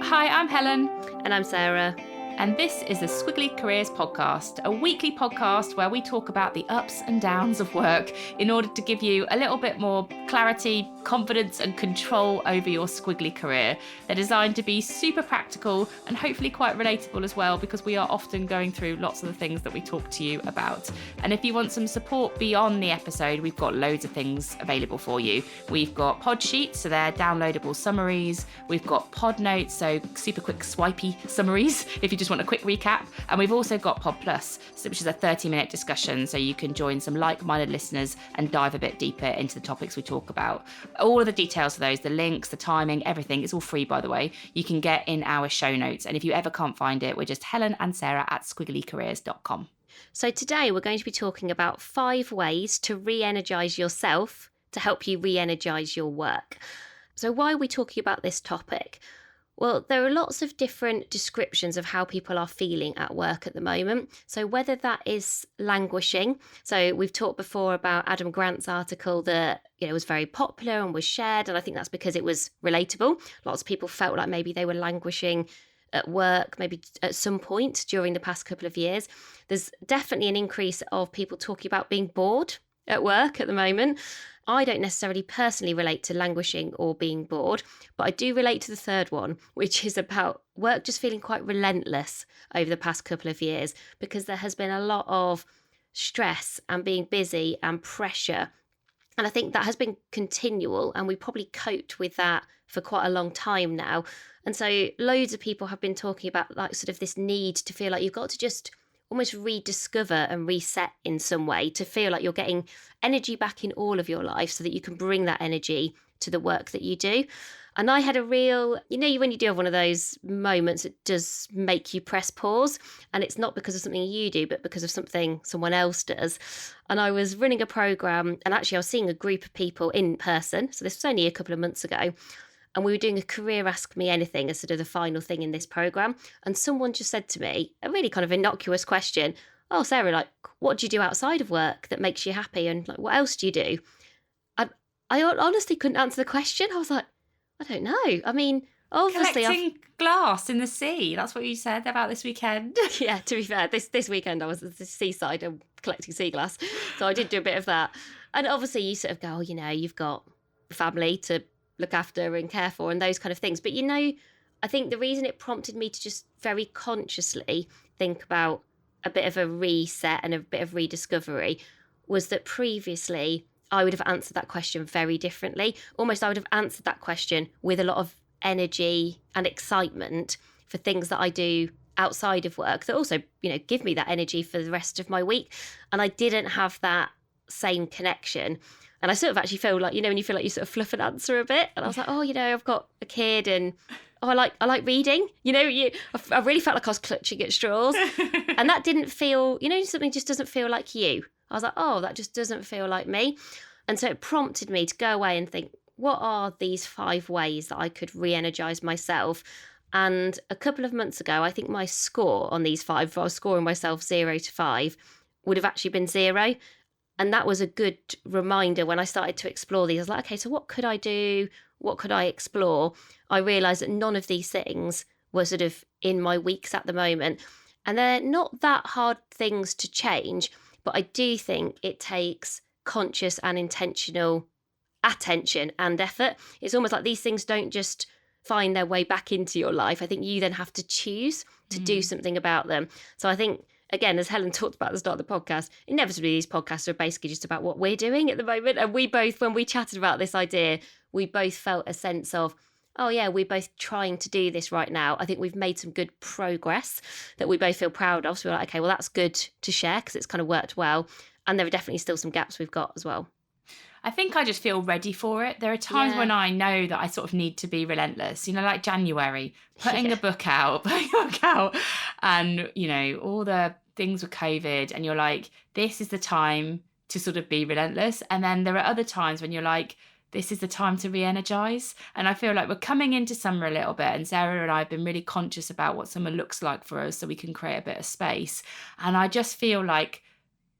Hi, I'm Helen. And I'm Sarah. And this is the Squiggly Careers Podcast, a weekly podcast where we talk about the ups and downs of work in order to give you a little bit more clarity, confidence and control over your squiggly career. They're designed to be super practical and hopefully quite relatable as well, because we are often going through lots of the things that we talk to you about. And if you want some support beyond the episode, we've got loads of things available for you. We've got pod sheets, so they're downloadable summaries. We've got pod notes, so super quick swipey summaries if you just want a quick recap. And we've also got Pod Plus, which is a 30-minute discussion, so you can join some like-minded listeners and dive a bit deeper into the topics we talk about. All of the details for those, the links, the timing, everything, it's all free, by the way, you can get in our show notes. And if you ever can't find it, we're just Helen and Sarah at squigglycareers.com. So today we're going to be talking about 5 ways to re-energise yourself to help you re-energise your work. So why are we talking about this topic? Well, there are lots of different descriptions of how people are feeling at work at the moment. So whether that is languishing, so we've talked before about Adam Grant's article that was very popular and was shared, and I think that's because it was relatable. Lots of people felt like maybe they were languishing at work, maybe at some point during the past couple of years. There's definitely an increase of people talking about being bored at work at the moment. I don't necessarily personally relate to languishing or being bored, but I do relate to the third one, which is about work just feeling quite relentless over the past couple of years, because there has been a lot of stress and being busy and pressure. And I think that has been continual, and we probably coped with that for quite a long time now. And so loads of people have been talking about like sort of this need to feel like you've got to just almost rediscover and reset in some way to feel like you're getting energy back in all of your life so that you can bring that energy to the work that you do. And I had a real, when you do have one of those moments, it does make you press pause. And it's not because of something you do, but because of something someone else does. And I was running a program, and actually I was seeing a group of people in person. So this was only a couple of months ago. And we were doing a career Ask Me Anything as sort of the final thing in this program. And someone just said to me, a really kind of innocuous question, "Oh, Sarah, like, what do you do outside of work that makes you happy? And like, what else do you do?" I honestly couldn't answer the question. I was like, I don't know. I mean, obviously collecting glass in the sea. That's what you said about this weekend. Yeah, to be fair, this weekend I was at the seaside and collecting sea glass. So I did do a bit of that. And obviously you sort of go, you've got family to look after and care for and those kind of things. But I think the reason it prompted me to just very consciously think about a bit of a reset and a bit of rediscovery was that previously I would have answered that question very differently. Almost I would have answered that question with a lot of energy and excitement for things that I do outside of work that also, give me that energy for the rest of my week. And I didn't have that same connection. And I sort of actually feel like, when you feel like you sort of fluff an answer a bit. And I was like, I've got a kid and I like reading. I really felt like I was clutching at straws. And that didn't feel, something just doesn't feel like you. I was like, that just doesn't feel like me. And so it prompted me to go away and think, what are these 5 ways that I could re-energise myself? And a couple of months ago, I think my score on these 5, if I was scoring myself 0 to 5, would have actually been 0. And that was a good reminder when I started to explore these. I was like, okay, so what could I do? What could I explore? I realised that none of these things were sort of in my weeks at the moment. And they're not that hard things to change, but I do think it takes conscious and intentional attention and effort. It's almost like these things don't just find their way back into your life. I think you then have to choose to do something about them. So I think, again, as Helen talked about at the start of the podcast, inevitably these podcasts are basically just about what we're doing at the moment. And we both, when we chatted about this idea, we both felt a sense of, we're both trying to do this right now. I think we've made some good progress that we both feel proud of. So we're like, okay, well, that's good to share because it's kind of worked well. And there are definitely still some gaps we've got as well. I think I just feel ready for it. There are times when I know that I sort of need to be relentless, like January, putting a book out, and, all the things with COVID, and you're like, this is the time to sort of be relentless. And then there are other times when you're like, this is the time to re-energise. And I feel like we're coming into summer a little bit, and Sarah and I have been really conscious about what summer looks like for us so we can create a bit of space. And I just feel like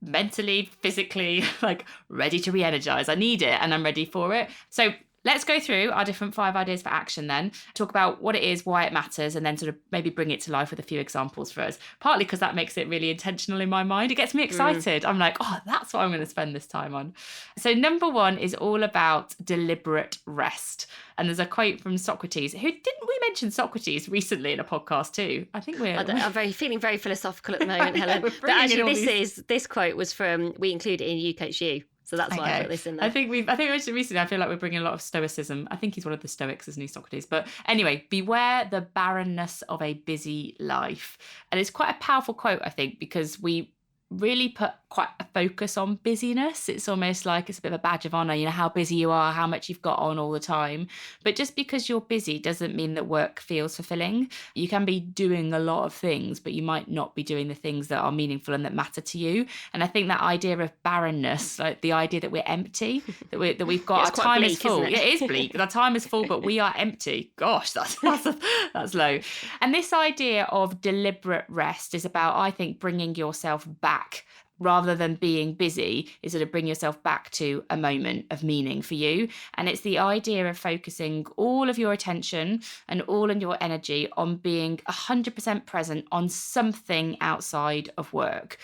mentally, physically, like ready to re-energise. I need it and I'm ready for it. So let's go through our different 5 ideas for action then, talk about what it is, why it matters, and then sort of maybe bring it to life with a few examples for us. Partly because that makes it really intentional in my mind. It gets me excited. I'm like, oh, that's what I'm going to spend this time on. So number 1 is all about deliberate rest. And there's a quote from Socrates. Didn't we mention Socrates recently in a podcast too? I think I'm feeling very philosophical at the moment, Helen. But actually, this quote was from, we include it in You Coach You. So that's why I put this in there. I think we mentioned recently, I feel like we're bringing a lot of stoicism. I think he's one of the Stoics, isn't he, Socrates? But anyway, beware the barrenness of a busy life. And it's quite a powerful quote, I think, because we really put quite a focus on busyness. It's almost like it's a bit of a badge of honor, you know, how busy you are, how much you've got on all the time. But just because you're busy doesn't mean that work feels fulfilling. You can be doing a lot of things, but you might not be doing the things that are meaningful and that matter to you. And I think that idea of barrenness, like the idea that we're empty, that we've got our time bleak, is full. It is bleak. Our time is full, but we are empty. Gosh, that's low. And this idea of deliberate rest is about, I think, bringing yourself back. Rather than being busy, is sort of bring yourself back to a moment of meaning for you. And it's the idea of focusing all of your attention and all of your energy on being 100% present on something outside of work.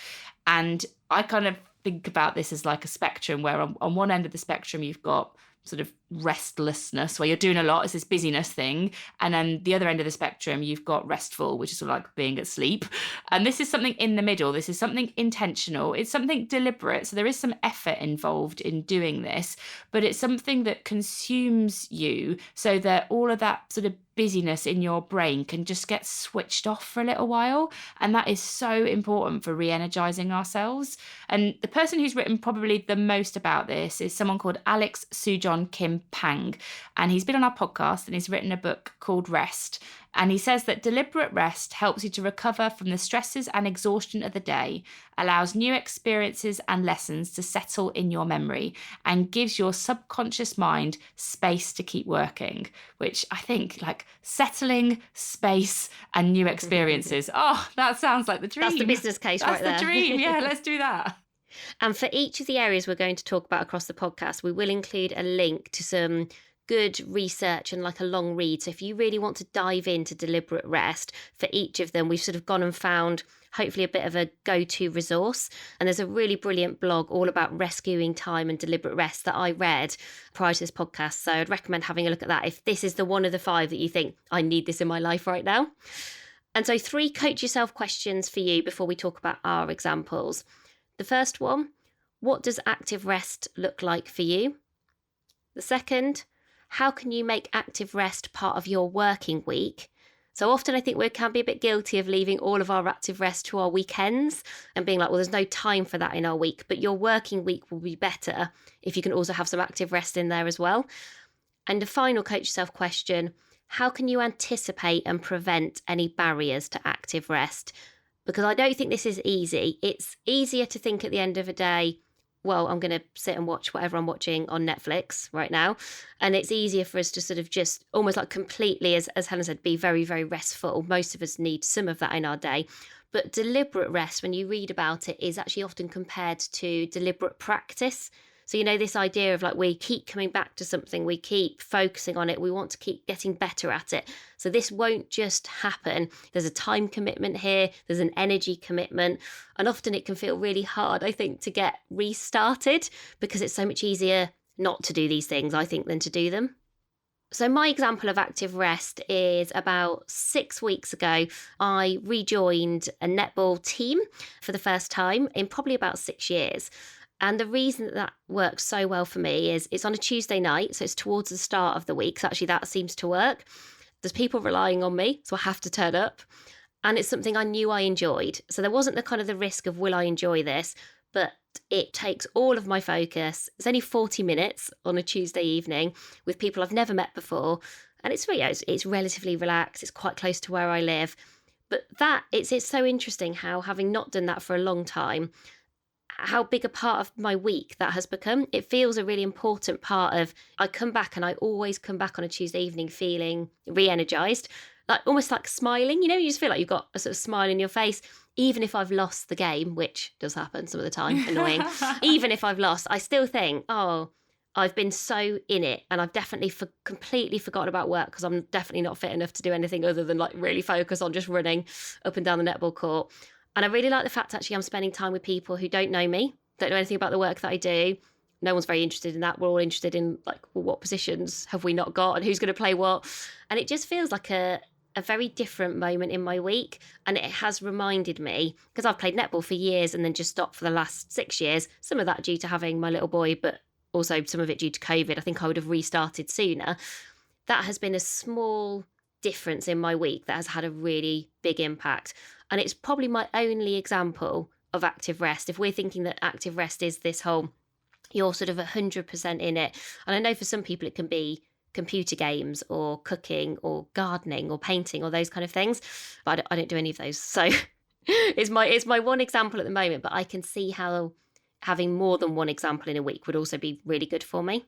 And I kind of think about this as like a spectrum where on one end of the spectrum, you've got sort of restlessness where you're doing a lot, it's this busyness thing, and then the other end of the spectrum you've got restful, which is sort of like being asleep. And this is something in the middle. This is something intentional, it's something deliberate, so there is some effort involved in doing this, but it's something that consumes you so that all of that sort of busyness in your brain can just get switched off for a little while. And that is so important for re-energizing ourselves. And the person who's written probably the most about this is someone called Alex Sujon Kim Pang. And he's been on our podcast and he's written a book called Rest. And he says that deliberate rest helps you to recover from the stresses and exhaustion of the day, allows new experiences and lessons to settle in your memory, and gives your subconscious mind space to keep working, which I think, like, settling, space and new experiences. Oh, that sounds like the dream. That's the business case right there. That's the dream. Yeah, let's do that. And for each of the areas we're going to talk about across the podcast, we will include a link to some good research and like a long read. So if you really want to dive into deliberate rest, for each of them, we've sort of gone and found hopefully a bit of a go-to resource. And there's a really brilliant blog all about rescuing time and deliberate rest that I read prior to this podcast. So I'd recommend having a look at that if this is the one of the 5 that you think, I need this in my life right now. And so 3 coach yourself questions for you before we talk about our examples. The first one, what does active rest look like for you? The second, how can you make active rest part of your working week? So often I think we can be a bit guilty of leaving all of our active rest to our weekends and being like, well, there's no time for that in our week, but your working week will be better if you can also have some active rest in there as well. And the final coach yourself question, how can you anticipate and prevent any barriers to active rest? Because I don't think this is easy. It's easier to think at the end of a day, well, I'm going to sit and watch whatever I'm watching on Netflix right now. And it's easier for us to sort of just almost like completely, as Helen said, be very, very restful. Most of us need some of that in our day. But deliberate rest, when you read about it, is actually often compared to deliberate practice. So, you know, this idea of like we keep coming back to something, we keep focusing on it, we want to keep getting better at it. So this won't just happen. There's a time commitment here, there's an energy commitment, and often it can feel really hard, I think, to get restarted because it's so much easier not to do these things, I think, than to do them. So my example of active rest is about 6 weeks ago, I rejoined a netball team for the first time in probably about 6 years. And the reason that works so well for me is it's on a Tuesday night, so it's towards the start of the week. So actually that seems to work. There's people relying on me, so I have to turn up. And it's something I knew I enjoyed. So there wasn't the kind of the risk of, will I enjoy this? But it takes all of my focus. It's only 40 minutes on a Tuesday evening with people I've never met before. And it's relatively relaxed. It's quite close to where I live. But it's so interesting how, having not done that for a long time, how big a part of my week that has become. It feels a really important part of, I come back and I always come back on a Tuesday evening feeling re-energized, like almost like smiling, you know, you just feel like you've got a sort of smile in your face, even if I've lost the game, which does happen some of the time, annoying. Even if I've lost, I still think, oh, I've been so in it, and I've definitely completely forgotten about work because I'm definitely not fit enough to do anything other than like really focus on just running up and down the netball court. And I really like the fact actually I'm spending time with people who don't know me, don't know anything about the work that I do. No one's very interested in that. We're all interested in like, well, what positions have we not got and who's going to play what? And it just feels like a very different moment in my week. And it has reminded me, because I've played netball for years and then just stopped for the last 6 years, some of that due to having my little boy, but also some of it due to COVID. I think I would have restarted sooner. That has been a small difference in my week that has had a really big impact. And it's probably my only example of active rest. If we're thinking that active rest is this whole, you're sort of 100% in it. And I know for some people it can be computer games or cooking or gardening or painting or those kind of things. But I don't do any of those. So it's my one example at the moment, but I can see how having more than one example in a week would also be really good for me.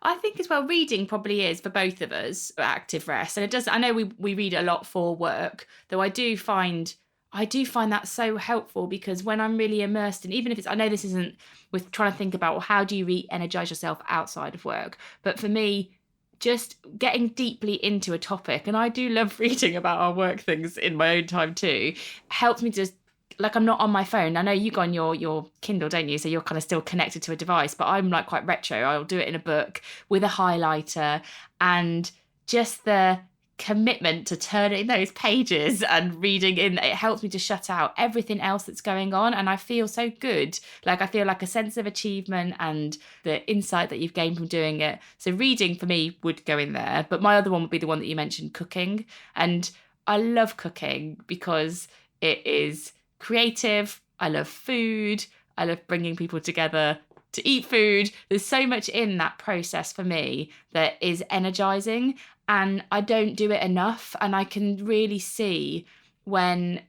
I think as well, reading probably is for both of us active rest. And it does, I know we read a lot for work, though I do find that so helpful, because when I'm really immersed in, even if it's, I know this isn't with trying to think about, well, how do you re-energize yourself outside of work? But for me, just getting deeply into a topic, and I do love reading about our work things in my own time too, helps me just, like, I'm not on my phone. I know you go on your Kindle, don't you? So you're kind of still connected to a device, but I'm like quite retro. I'll do it in a book with a highlighter, and just the commitment to turning those pages and reading in, it helps me to shut out everything else that's going on, and I feel so good. Like, I feel like a sense of achievement and the insight that you've gained from doing it. So reading for me would go in there, but my other one would be the one that you mentioned, cooking. And I love cooking because it is creative. I love food. I love bringing people together to eat food. There's so much in that process for me that is energizing, and I don't do it enough. And I can really see when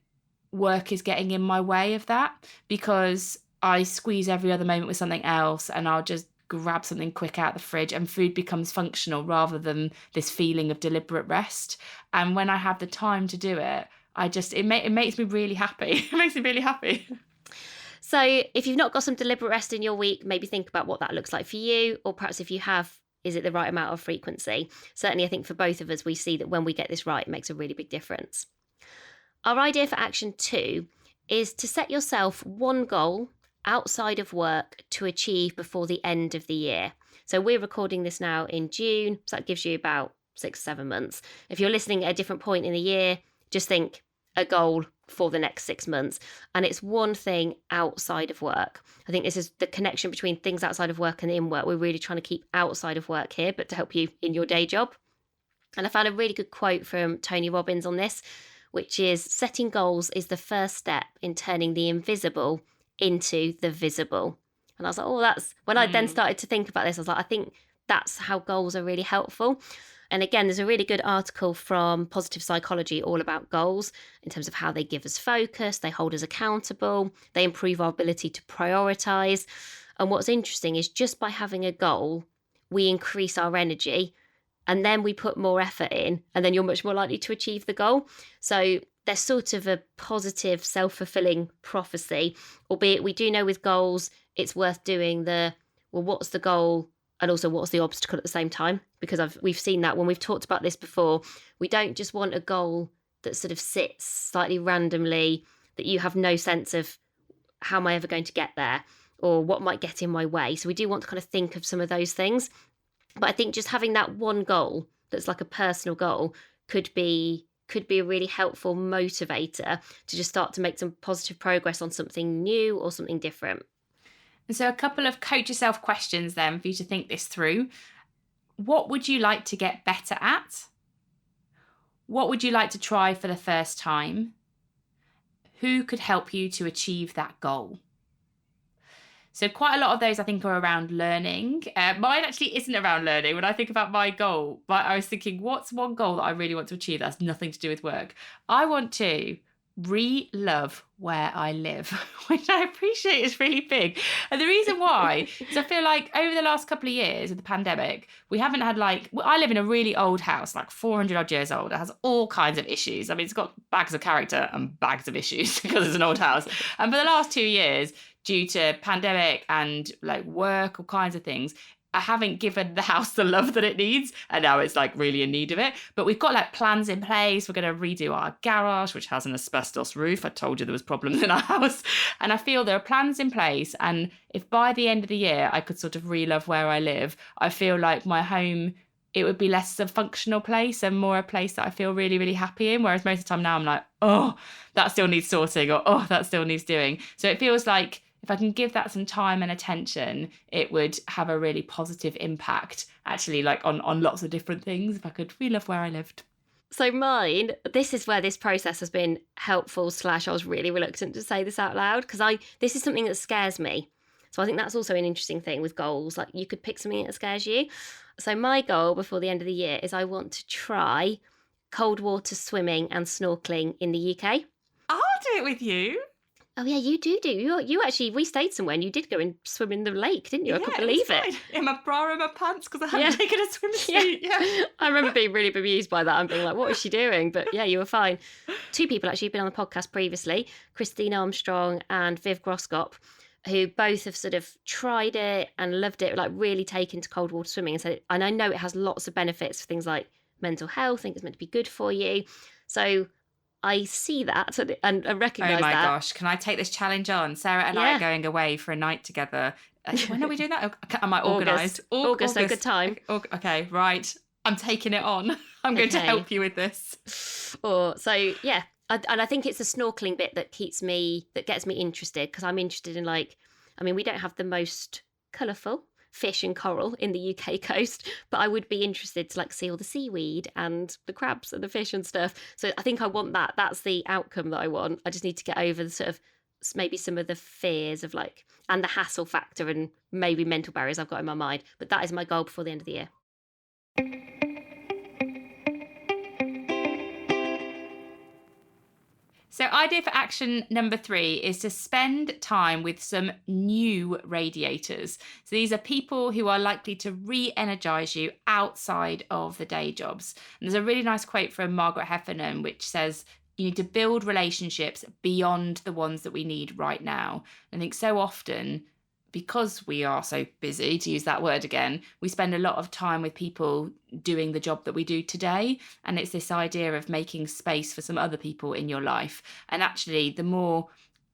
work is getting in my way of that, because I squeeze every other moment with something else, and I'll just grab something quick out the fridge, and food becomes functional rather than this feeling of deliberate rest. And when I have the time to do it, it makes me really happy. It makes me really happy. So if you've not got some deliberate rest in your week, maybe think about what that looks like for you, or perhaps if you have, is it the right amount of frequency? Certainly, I think for both of us, we see that when we get this right, it makes a really big difference. Our idea for action 2 is to set yourself one goal outside of work to achieve before the end of the year. So we're recording this now in June, so that gives you about 6-7 months. If you're listening at a different point in the year, just think a goal for the next 6 months. And it's one thing outside of work. I think this is the connection between things outside of work and in work. We're really trying to keep outside of work here, but to help you in your day job. And I found a really good quote from Tony Robbins on this, which is, setting goals is the first step in turning the invisible into the visible. And I was like, oh, that's, when I then started to think about this, I was like, I think that's how goals are really helpful. And again, there's a really good article from Positive Psychology all about goals in terms of how they give us focus, they hold us accountable, they improve our ability to prioritise. And what's interesting is just by having a goal, we increase our energy, and then we put more effort in, and then you're much more likely to achieve the goal. So there's sort of a positive, self-fulfilling prophecy, albeit we do know with goals, it's worth doing what's the goal? And also, what's the obstacle at the same time? Because we've seen that when we've talked about this before. We don't just want a goal that sort of sits slightly randomly, that you have no sense of how am I ever going to get there, or what might get in my way. So we do want to kind of think of some of those things. But I think just having that one goal that's like a personal goal could be a really helpful motivator to just start to make some positive progress on something new or something different. And so a couple of coach yourself questions then for you to think this through. What would you like to get better at? What would you like to try for the first time? Who could help you to achieve that goal? So quite a lot of those I think are around learning. Mine actually isn't around learning. When I think about my goal, I was thinking, what's one goal that I really want to achieve that has nothing to do with work? I want to re-love where I live, which I appreciate is really big. And the reason why is I feel like over the last couple of years of the pandemic, we haven't had I live in a really old house, like 400 odd years old. It has all kinds of issues. I mean, it's got bags of character and bags of issues because it's an old house. And for the last 2 years, due to pandemic and like work, all kinds of things, I haven't given the house the love that it needs, and now it's like really in need of it. But we've got like plans in place. We're going to redo our garage, which has an asbestos roof. I told you there was problems in our house. And I feel there are plans in place. And if by the end of the year I could sort of re-love where I live, I feel like my home, it would be less a functional place and more a place that I feel really, really happy in. Whereas most of the time now I'm like, oh, that still needs sorting, or oh, that still needs doing. So it feels like if I can give that some time and attention, it would have a really positive impact, actually, like on lots of different things, if I could re-love where I lived. So mine, this is where this process has been helpful / I was really reluctant to say this out loud because this is something that scares me. So I think that's also an interesting thing with goals. Like you could pick something that scares you. So my goal before the end of the year is I want to try cold water swimming and snorkeling in the UK. I'll do it with you. Oh yeah, you do. You actually, we stayed somewhere and you did go and swim in the lake, didn't you? I couldn't believe it. In my bra and my pants because I hadn't taken a swimsuit. Yeah. I remember being really bemused by that and being like, what is she doing? But yeah, you were fine. 2 people actually have been on the podcast previously, Christine Armstrong and Viv Groskop, who both have sort of tried it and loved it, like really taken to cold water swimming. And I know it has lots of benefits for things like mental health. I think it's meant to be good for you. So I see that and recognise that. Oh my gosh, can I take this challenge on? Sarah and I are going away for a night together. When are we doing that? Am I organised? August, so good time. Okay, right. I'm taking it on. I'm going to help you with this. So yeah, and I think it's the snorkeling bit that gets me interested, because I'm interested in we don't have the most colourful fish and coral in the UK coast, but I would be interested to see all the seaweed and the crabs and the fish and stuff. So I think I want that. That's the outcome that I want. I just need to get over the sort of maybe some of the fears of and the hassle factor and maybe mental barriers I've got in my mind. But that is my goal before the end of the year. So idea for action number 3 is to spend time with some new radiators. So these are people who are likely to re-energise you outside of the day jobs. And there's a really nice quote from Margaret Heffernan, which says, you need to build relationships beyond the ones that we need right now. And I think so often, because we are so busy, to use that word again, we spend a lot of time with people doing the job that we do today. And it's this idea of making space for some other people in your life. And actually, the more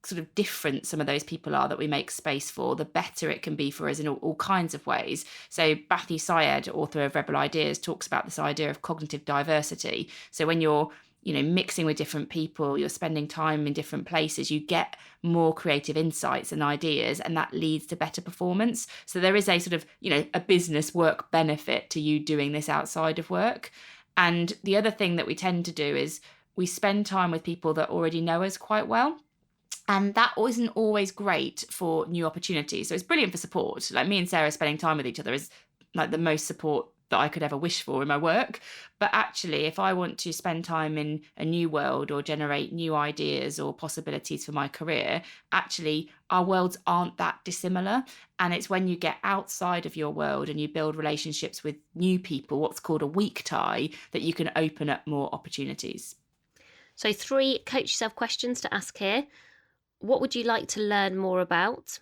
sort of different some of those people are that we make space for, the better it can be for us in all kinds of ways. So Bathy Syed, author of Rebel Ideas, talks about this idea of cognitive diversity. So when you're mixing with different people, you're spending time in different places, you get more creative insights and ideas, and that leads to better performance. So there is a sort of, a business work benefit to you doing this outside of work. And the other thing that we tend to do is we spend time with people that already know us quite well. And that isn't always great for new opportunities. So it's brilliant for support. Like me and Sarah spending time with each other is like the most support that I could ever wish for in my work. But actually, if I want to spend time in a new world or generate new ideas or possibilities for my career, actually our worlds aren't that dissimilar. And it's when you get outside of your world and you build relationships with new people, what's called a weak tie, that you can open up more opportunities. So 3 coach yourself questions to ask here. What would you like to learn more about?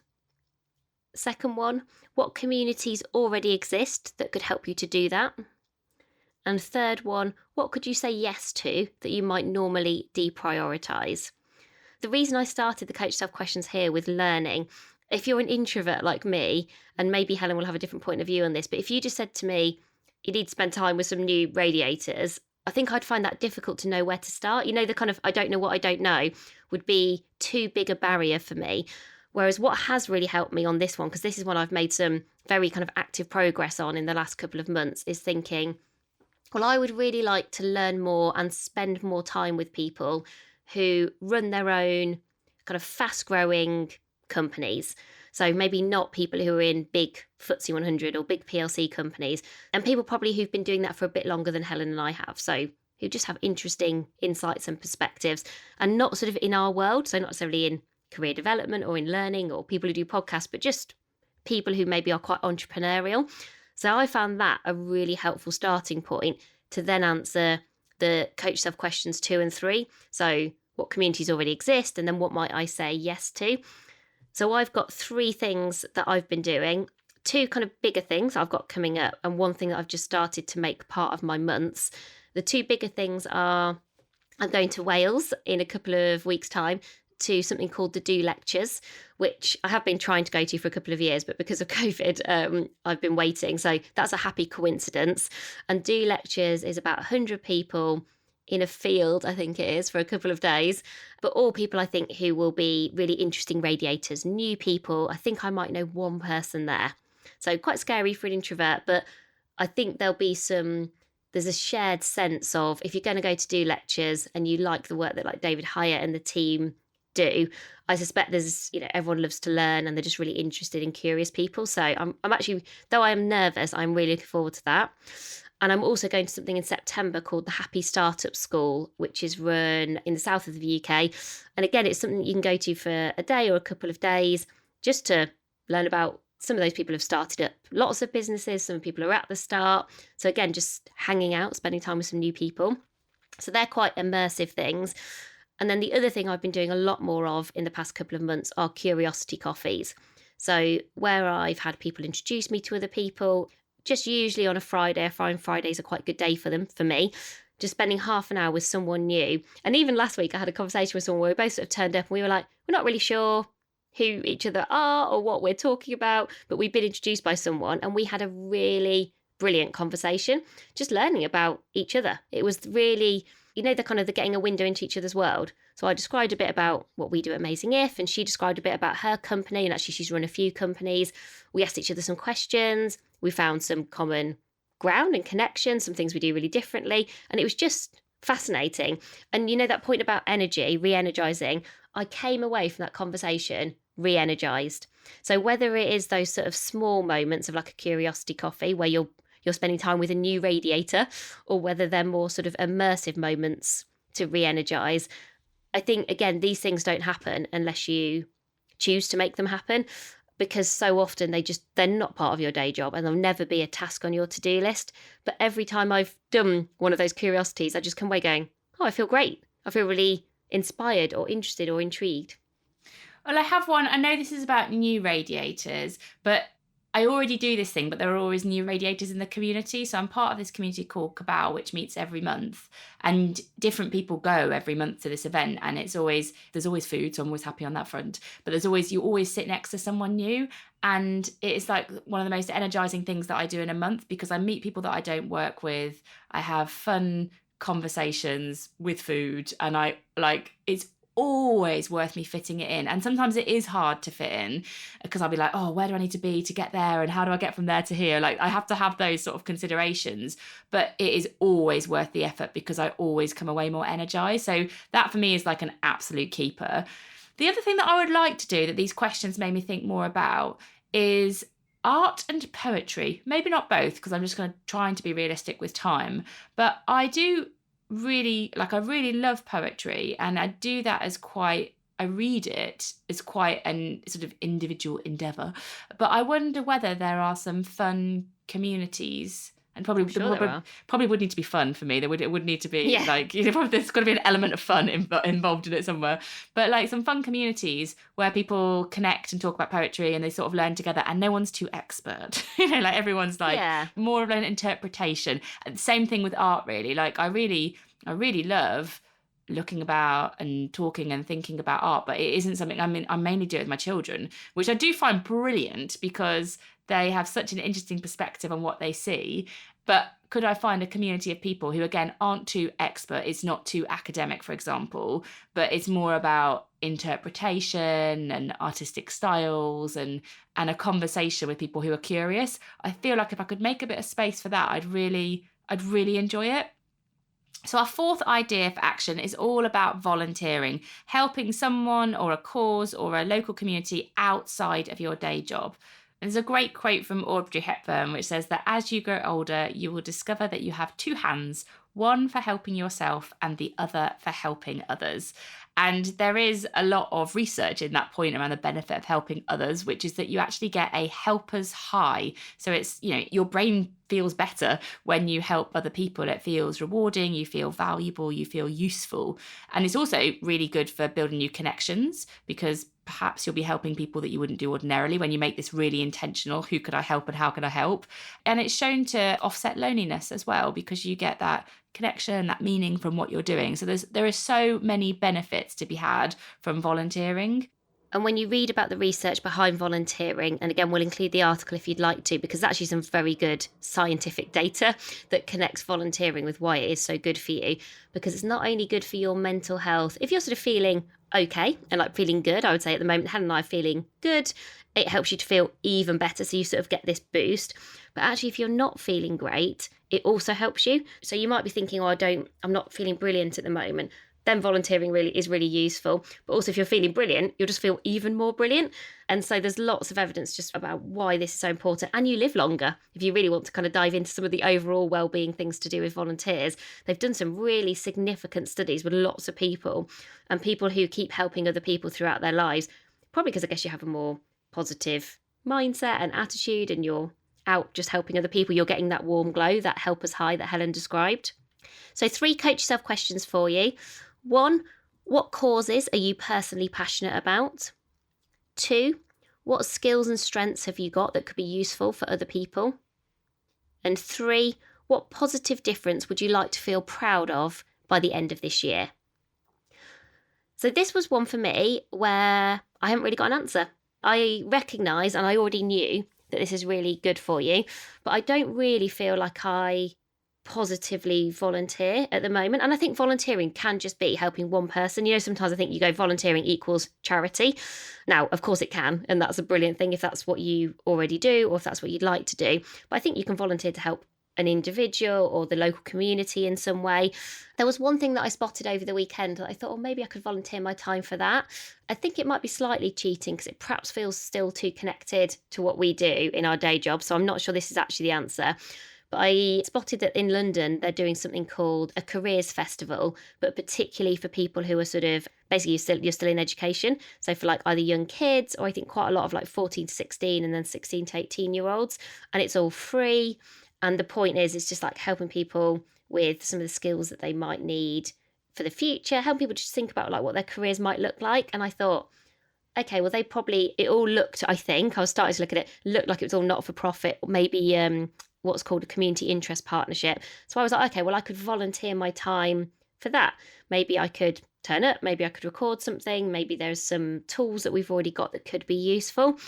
Second one, what communities already exist that could help you to do that? And third one, what could you say yes to that you might normally deprioritise? The reason I started the coach yourself questions here with learning, if you're an introvert like me, and maybe Helen will have a different point of view on this, but if you just said to me, you need to spend time with some new radiators, I think I'd find that difficult to know where to start. The kind of I don't know what I don't know would be too big a barrier for me. Whereas what has really helped me on this one, because this is one I've made some very kind of active progress on in the last couple of months, is thinking, well, I would really like to learn more and spend more time with people who run their own kind of fast-growing companies. So maybe not people who are in big FTSE 100 or big PLC companies, and people probably who've been doing that for a bit longer than Helen and I have. So who just have interesting insights and perspectives, and not sort of in our world, so not necessarily in career development or in learning or people who do podcasts, but just people who maybe are quite entrepreneurial. So I found that a really helpful starting point to then answer the coach yourself questions 2 and 3. So what communities already exist, and then what might I say yes to? So I've got 3 things that I've been doing two kind of bigger things I've got coming up, and one thing that I've just started to make part of my months. The two bigger things are I'm going to Wales in a couple of weeks' time to something called the Do Lectures, which I have been trying to go to for a couple of years, but because of COVID, I've been waiting. So that's a happy coincidence. And Do Lectures is about 100 people in a field, I think it is, for a couple of days, but all people I think who will be really interesting radiators, new people. I think I might know one person there. So quite scary for an introvert, but I think there's a shared sense of, if you're going to go to Do Lectures and you like the work that like David Hyatt and the team do, I suspect there's, everyone loves to learn and they're just really interested and curious people. So I'm actually, though I am nervous, I'm really looking forward to that. And I'm also going to something in September called the Happy Startup School, which is run in the south of the UK. And again, it's something you can go to for a day or a couple of days just to learn about. Some of those people have started up lots of businesses. Some people are at the start. So again, just hanging out, spending time with some new people. So they're quite immersive things. And then the other thing I've been doing a lot more of in the past couple of months are curiosity coffees. So where I've had people introduce me to other people, just usually on a Friday. I find Fridays are quite a good day for me. Just spending half an hour with someone new. And even last week I had a conversation with someone where we both sort of turned up and we were like, we're not really sure who each other are or what we're talking about, but we've been introduced by someone and we had a really brilliant conversation, just learning about each other. It was really, the kind of the getting a window into each other's world. So I described a bit about what we do at Amazing If, and she described a bit about her company, and actually she's run a few companies. We asked each other some questions. We found some common ground and connections, some things we do really differently, and it was just fascinating. And that point about energy, re-energizing, I came away from that conversation re-energized. So whether it is those sort of small moments of like a curiosity coffee where you're spending time with a new radiator, or whether they're more sort of immersive moments to re-energize, I think, again, these things don't happen unless you choose to make them happen, because so often they're not part of your day job and they'll never be a task on your to-do list. But every time I've done one of those curiosities, I just come away going, oh, I feel great. I feel really inspired or interested or intrigued. Well, I have one. I know this is about new radiators, but I already do this thing, but there are always new radiators in the community. So I'm part of this community called Cabal, which meets every month, and different people go every month to this event. And there's always food. So I'm always happy on that front, but you always sit next to someone new. And it's like one of the most energizing things that I do in a month, because I meet people that I don't work with. I have fun conversations with food, and it's always worth me fitting it in. And sometimes it is hard to fit in, because I'll be like, oh, where do I need to be to get there, and how do I get from there to here? Like, I have to have those sort of considerations, but it is always worth the effort, because I always come away more energized. So that for me is like an absolute keeper. The other thing that I would like to do, that these questions made me think more about, is art and poetry. Maybe not both, because I'm just trying to be realistic with time, but I really love poetry, and I do that I read it as quite an sort of individual endeavour. But I wonder whether there are some fun communities, and probably would need to be fun for me. It would need to be probably there's got to be an element of fun involved in it somewhere. But like some fun communities where people connect and talk about poetry and they sort of learn together, and no one's too expert. Like everyone's more of an interpretation. And same thing with art, really. Like I really love looking about and talking and thinking about art, but it isn't something I mainly do it with my children, which I do find brilliant, because they have such an interesting perspective on what they see. But could I find a community of people who, again, aren't too expert? It's not too academic, for example, but it's more about interpretation and artistic styles and a conversation with people who are curious. I feel like if I could make a bit of space for that, I'd really enjoy it. So our fourth idea for action is all about volunteering, helping someone or a cause or a local community outside of your day job. And there's a great quote from Audrey Hepburn, which says that as you grow older, you will discover that you have two hands, one for helping yourself and the other for helping others. And there is a lot of research in that point around the benefit of helping others, which is that you actually get a helper's high. So it's, your brain feels better when you help other people. It feels rewarding, you feel valuable, you feel useful. And it's also really good for building new connections, because perhaps you'll be helping people that you wouldn't do ordinarily when you make this really intentional, who could I help and how can I help? And it's shown to offset loneliness as well, because you get that connection, that meaning from what you're doing. So there are so many benefits to be had from volunteering. And when you read about the research behind volunteering, and again, we'll include the article if you'd like to, because there's actually some very good scientific data that connects volunteering with why it is so good for you. Because it's not only good for your mental health. If you're sort of feeling okay and like feeling good, I would say at the moment, Helen and I are feeling good. It helps you to feel even better. So you sort of get this boost. But actually, if you're not feeling great, it also helps you. So you might be thinking, oh, I'm not feeling brilliant at the moment. Then volunteering is really useful. But also if you're feeling brilliant, you'll just feel even more brilliant. And so there's lots of evidence just about why this is so important. And you live longer. If you really want to kind of dive into some of the overall wellbeing things to do with volunteers, they've done some really significant studies with lots of people and people who keep helping other people throughout their lives, probably because I guess you have a more positive mindset and attitude and you're out just helping other people. You're getting that warm glow, that helper's high that Helen described. So 3 coach yourself questions for you. 1, what causes are you personally passionate about? 2, what skills and strengths have you got that could be useful for other people? And 3, what positive difference would you like to feel proud of by the end of this year? So this was one for me where I haven't really got an answer. I recognise and I already knew that this is really good for you, but I don't really feel like I positively volunteer at the moment. And I think volunteering can just be helping one person. You know, sometimes I think you go volunteering equals charity. Now, of course it can, and that's a brilliant thing if that's what you already do or if that's what you'd like to do. But I think you can volunteer to help an individual or the local community in some way. There was one thing that I spotted over the weekend that I thought, oh, maybe I could volunteer my time for that. I think it might be slightly cheating because it perhaps feels still too connected to what we do in our day job. So I'm not sure this is actually the answer. But I spotted that in London, they're doing something called a careers festival, but particularly for people who are sort of, basically you're still in education. So for like either young kids or I think quite a lot of like 14 to 16 and then 16 to 18-year-olds. And it's all free. And the point is, it's just like helping people with some of the skills that they might need for the future, helping people just think about like what their careers might look like. And I thought, okay, well, it all looked, I think, I was starting to look at it, looked like it was all not for profit, or maybe what's called a community interest partnership. So I was like, okay, well, I could volunteer my time for that. Maybe I could turn up, maybe I could record something, maybe there's some tools that we've already got that could be useful.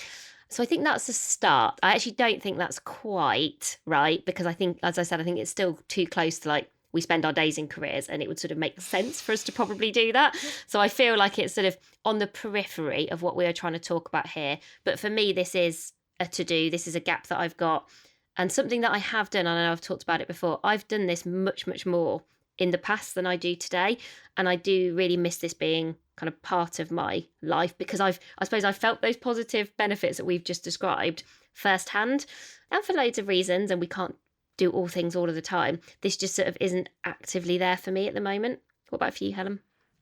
So I think that's a start. I actually don't think that's quite right because I think, as I said, I think it's still too close to like we spend our days in careers and it would sort of make sense for us to probably do that. So I feel like it's sort of on the periphery of what we are trying to talk about here. But for me, this is a to-do. This is a gap that I've got. And something that I have done, and I know I've talked about it before, I've done this much, much more in the past than I do today. And I do really miss this being kind of part of my life because I suppose I've felt those positive benefits that we've just described firsthand and for loads of reasons. And we can't do all things all of the time. This just sort of isn't actively there for me at the moment. What about for you, Helen?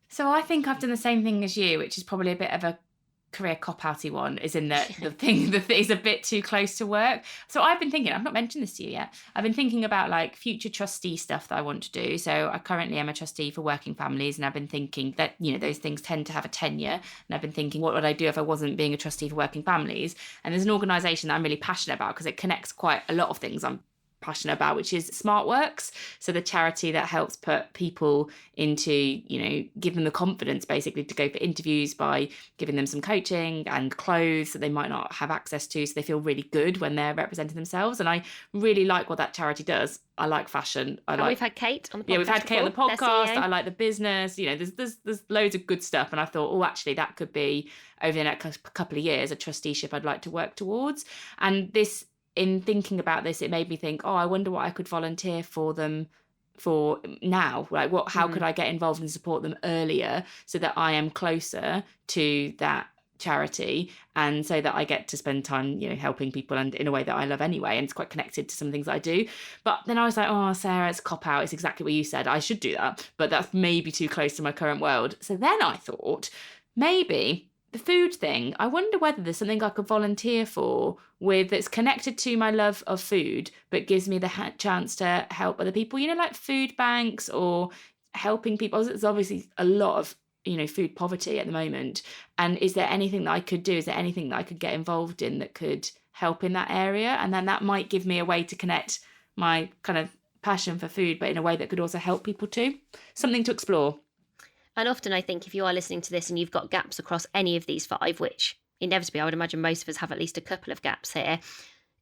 So I think I've done the same thing as you, which is probably a bit of a career cop-outy one, is in that the thing is a bit too close to work. So I've been thinking, I've not mentioned this to you yet, I've been thinking about like future trustee stuff that I want to do. So I currently am a trustee for working families, and I've been thinking that, you know, those things tend to have a tenure, and I've been thinking, what would I do if I wasn't being a trustee for working families? And there's an organisation that I'm really passionate about because it connects quite a lot of things I'm passionate about, which is SmartWorks. So the charity that helps put people into, you know, give them the confidence basically to go for interviews by giving them some coaching and clothes that they might not have access to, so they feel really good when they're representing themselves. And I really like what that charity does. I like fashion. We've had Kate on the podcast. Yeah, we've had Kate on the podcast. I like the business. You know, there's loads of good stuff. And I thought, oh, actually, that could be over the next couple of years a trusteeship I'd like to work towards. And this, in thinking about this, it made me think, oh, I wonder what I could volunteer for them for now. Like, how could I get involved and support them earlier so that I am closer to that charity, and so that I get to spend time, you know, helping people and in a way that I love anyway, and it's quite connected to some things that I do. But then I was like, oh, Sarah, it's cop out. It's exactly what you said. I should do that, but that's maybe too close to my current world. So then I thought, maybe the food thing, I wonder whether there's something I could volunteer for that's connected to my love of food, but gives me the chance to help other people, you know, like food banks or helping people. There's obviously a lot of food poverty at the moment. And is there anything that I could do? Is there anything that I could get involved in that could help in that area? And then that might give me a way to connect my kind of passion for food, but in a way that could also help people too. Something to explore. And often I think if you are listening to this and you've got gaps across any of these 5, which inevitably I would imagine most of us have at least a couple of gaps here,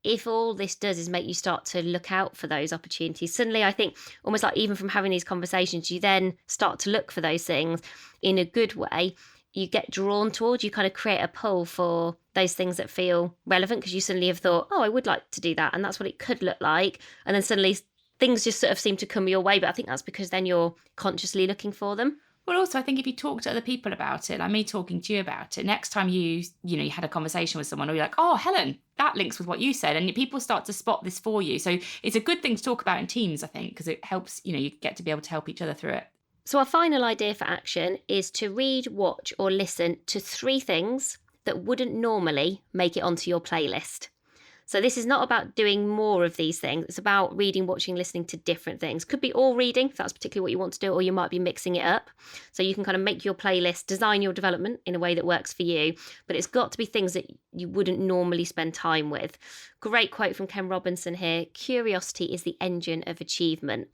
if all this does is make you start to look out for those opportunities, suddenly I think almost like even from having these conversations, you then start to look for those things in a good way. You get drawn towards, you kind of create a pull for those things that feel relevant because you suddenly have thought, oh, I would like to do that. And that's what it could look like. And then suddenly things just sort of seem to come your way. But I think that's because then you're consciously looking for them. Well, also, I think if you talk to other people about it, like me talking to you about it, next time you had a conversation with someone, or you're like, oh, Helen, that links with what you said. And people start to spot this for you. So it's a good thing to talk about in teams, I think, because it helps, you get to be able to help each other through it. So our final idea for action is to read, watch, or listen to 3 things that wouldn't normally make it onto your playlist. So this is not about doing more of these things. It's about reading, watching, listening to different things. Could be all reading, if that's particularly what you want to do, or you might be mixing it up. So you can kind of make your playlist, design your development in a way that works for you. But it's got to be things that you wouldn't normally spend time with. Great quote from Ken Robinson here. Curiosity is the engine of achievement.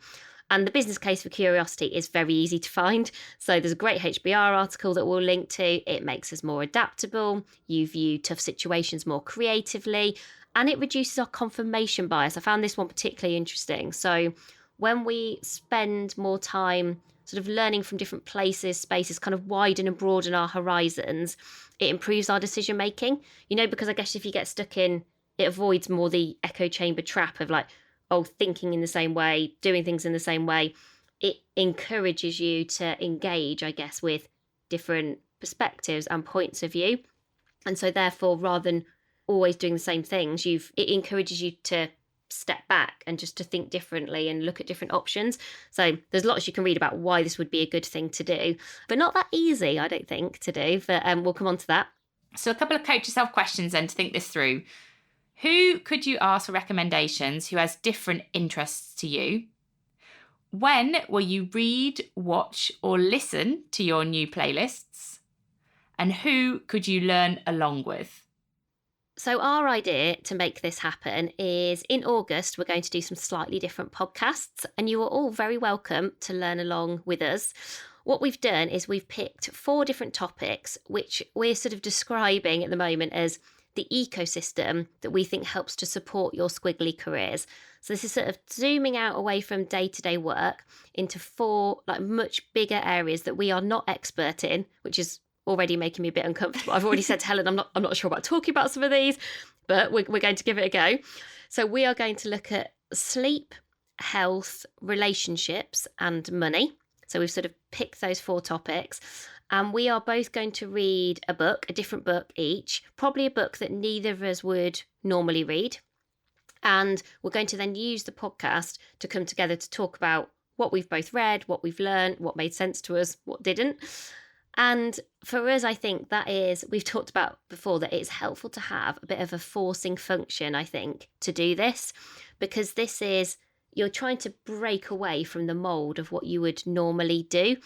And the business case for curiosity is very easy to find. So there's a great HBR article that we'll link to. It makes us more adaptable. You view tough situations more creatively. And it reduces our confirmation bias. I found this one particularly interesting. So when we spend more time sort of learning from different places, spaces, kind of widen and broaden our horizons, it improves our decision making. Because I guess if you get stuck in, it avoids more the echo chamber trap of like, thinking in the same way, doing things in the same way. It encourages you to engage, I guess, with different perspectives and points of view. And so therefore, rather than always doing the same things, it encourages you to step back and just to think differently and look at different options. So there's lots you can read about why this would be a good thing to do, but not that easy, I don't think, to do. But we'll come on to that. So a couple of coach yourself questions then to think this through. Who could you ask for recommendations who has different interests to you? When will you read, watch, or listen to your new playlists? And who could you learn along with? So our idea to make this happen is in August, we're going to do some slightly different podcasts, and you are all very welcome to learn along with us. What we've done is we've picked 4 different topics, which we're sort of describing at the moment as the ecosystem that we think helps to support your squiggly careers. So this is sort of zooming out away from day-to-day work into 4 like much bigger areas that we are not expert in, which is already making me a bit uncomfortable. I've already said to Helen, I'm not sure about talking about some of these, but we're going to give it a go. So we are going to look at sleep, health, relationships, and money. So we've sort of picked those 4 topics. And we are both going to read a book, a different book each, probably a book that neither of us would normally read. And we're going to then use the podcast to come together to talk about what we've both read, what we've learned, what made sense to us, what didn't. And for us, I think that is, we've talked about before, that it's helpful to have a bit of a forcing function, I think, to do this, because this is, you're trying to break away from the mold of what you would normally do.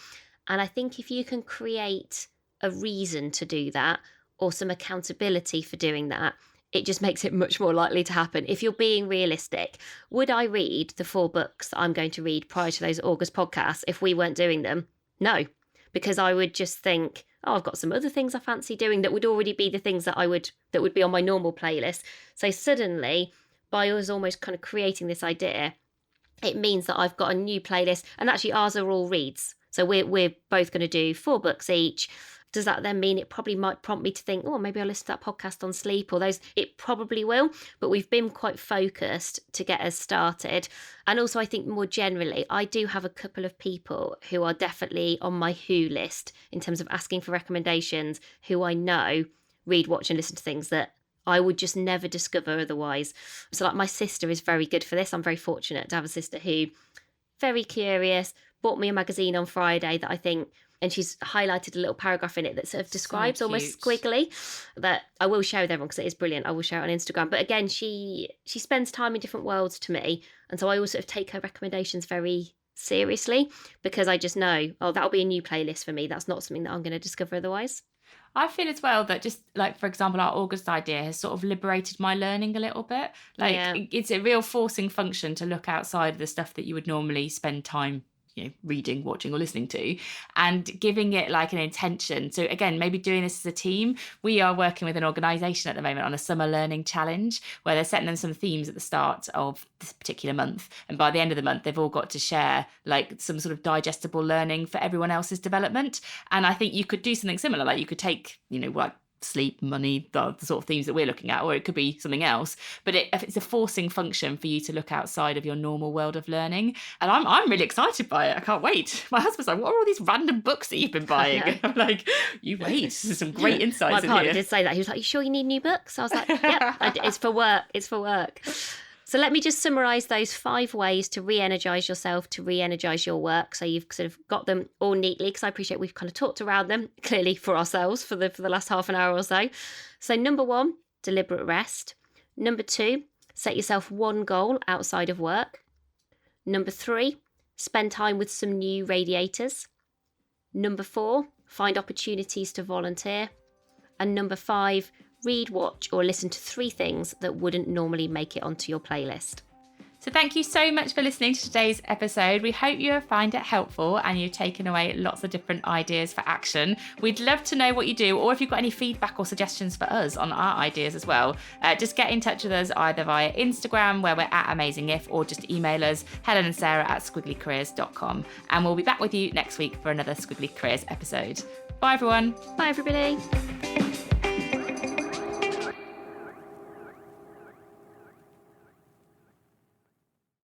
And I think if you can create a reason to do that or some accountability for doing that, it just makes it much more likely to happen. If you're being realistic, would I read the 4 books that I'm going to read prior to those August podcasts if we weren't doing them? No, because I would just think, I've got some other things I fancy doing that would already be the things that would be on my normal playlist. So suddenly, by us almost kind of creating this idea, it means that I've got a new playlist, and actually ours are all reads. So we're both going to do 4 books each. Does that then mean it probably might prompt me to think, maybe I'll listen to that podcast on sleep or those? It probably will, but we've been quite focused to get us started. And also I think more generally, I do have a couple of people who are definitely on my who list in terms of asking for recommendations, who I know read, watch and listen to things that I would just never discover otherwise. So like my sister is very good for this. I'm very fortunate to have a sister who, very curious, bought me a magazine on Friday that I think, and she's highlighted a little paragraph in it that sort of describes almost Squiggly, that I will share with everyone because it is brilliant. I will share it on Instagram. But again, she spends time in different worlds to me. And so I always sort of take her recommendations very seriously, because I just know, oh, that'll be a new playlist for me. That's not something that I'm going to discover otherwise. I feel as well that just like, for example, our August idea has sort of liberated my learning a little bit. Like it's a real forcing function to look outside of the stuff that you would normally spend time reading, watching or listening to, and giving it like an intention. So again, maybe doing this as a team. We are working with an organisation at the moment on a summer learning challenge where they're setting them some themes at the start of this particular month, and by the end of the month they've all got to share like some sort of digestible learning for everyone else's development. And I think you could do something similar. Like you could take like sleep, money, the sort of themes that we're looking at, or it could be something else. But it's a forcing function for you to look outside of your normal world of learning. And I'm really excited by it. I can't wait. My husband's like, what are all these random books that you've been buying? I'm like, you wait. There's some great insights in here. My partner did say that. He was like, you sure you need new books? I was like, yep, it's for work. It's for work. So let me just summarise those 5 ways to re-energise yourself, to re-energise your work. So you've sort of got them all neatly, because I appreciate we've kind of talked around them clearly for ourselves for the last half an hour or so. So number 1, deliberate rest. Number 2, set yourself one goal outside of work. Number 3, spend time with some new radiators. Number 4, find opportunities to volunteer. And number 5, read, watch or listen to 3 things that wouldn't normally make it onto your playlist. So thank you so much for listening to today's episode. We hope you find it helpful and you've taken away lots of different ideas for action. We'd love to know what you do, or if you've got any feedback or suggestions for us on our ideas as well. Just get in touch with us either via Instagram, where we're at AmazingIf, or just email us, Helen and Sarah at squigglycareers.com. And we'll be back with you next week for another Squiggly Careers episode. Bye everyone. Bye everybody.